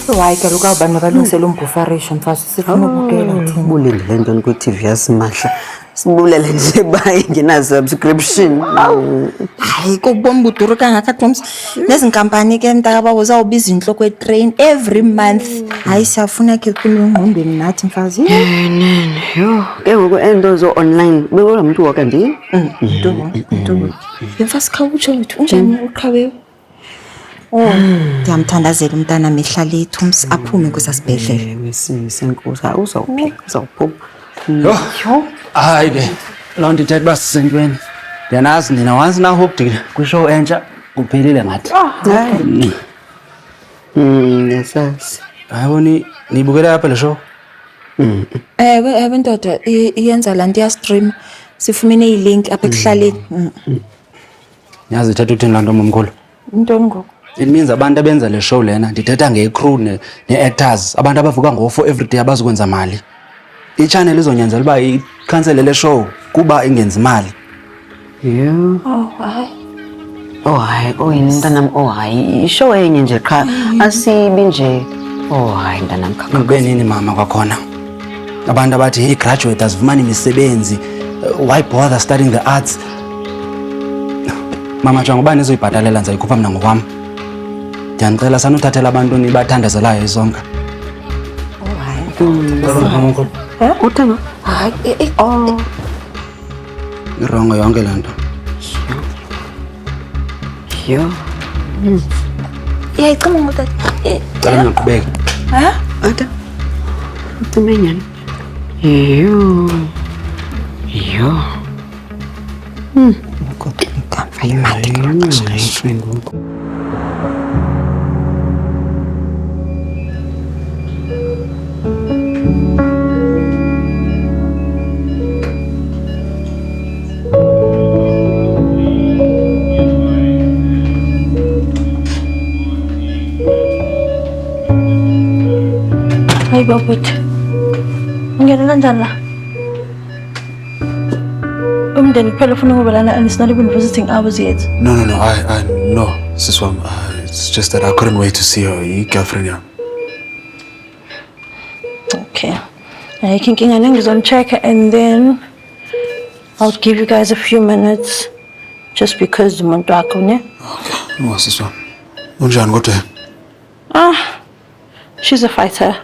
Why ke loka ba balungisela umbhufarisha mfasi sifuna ukubukela thina. Bulindele into ku TV yasimahla. Sibulele nje bayingena subscription. Hayi kokubomba uduru kangaka Thomas. Nezinkampani ke mntaka babo uzawubiza inhloko train every month. Hayi siyafuna ke kunengqondweni nathi mfazi. Nene yo ke ngoku endozo online bekulo muntu woke nje. Nto. Mfasi khawutsho ukuthi unjani uqhawe? Oh, ngiyamthandazela umntana mehla lethu aphume kusasibhedlela. Wesenkosi uzawuphuma. Yo. Hayi ke. Lonto ithethe basisentweni. Ndiyanazi nina once na hooked kwishow entsha kuphelile ngathi. Yesas. Hayiboni nibukela apha le show? Ewe ndoda iyenza lanto ya stream. Sifumene ilink apha ekuhlaleni. Yazi ithethe ukuthini lanto momkhulu? Intoni ngoku? It means abantu abenza le show lena ndithetha ngecrew ne-actors abantu abavuka ngo-4 everyday abazokwenza mali. I-channel izonyanzela uba ikhansele le show kuba ingenzi mali. Yeah. Hayi yini mntanami hayi ishow enye nje qha asibi nje. Hayi mntanami khakha. Kube nini mama kwakhona? Abantu abathi i-graduate azifumani imisebenzi. Why bother studying the arts? Mama njengoba nizoyibhatalela ndizayikhupha mina ngokwami. Ndiyanicela sanuthathela abantu nibathandazelayo isonka. Uthanga? Hayi Irongo yonke le nto. Yo. Iyayicima ngoba Cela ngaqhubeka. Ata. Utumenyana. Yo. kodwa ikamva imali. Hey, Bobut. Ngene kanjani la? Umndeni kuphela ufuna ukubelana and it's not even visiting hours yet. No, Siswam. It's just that I couldn't wait to see her girlfriend. Yeah. Okay. I can check and then I'll give you guys a few minutes just because the month wako ne. Okay. No, Siswam. Unjani kodwa? She's a fighter.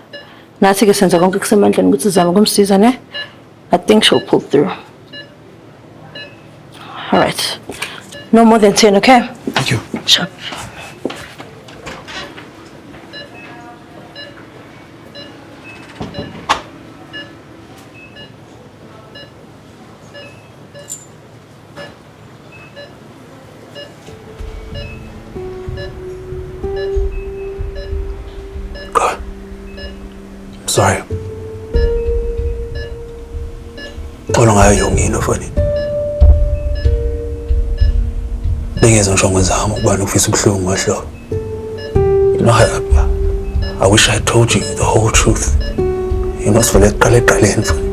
Nathi ke senza konke kusemandleni ukuthi sizame ukumsiza ne. I think she'll pull through. All right. No more than 10, okay? Thank you. Sure. Sorry. Xolo ngayo yonke into mfowethu. Bengezo ngisho ngizama ukubana ufisa ubuhlungu ngahlo. You know, I wish I had told you the whole truth. You must feel eqaleni mfowethu.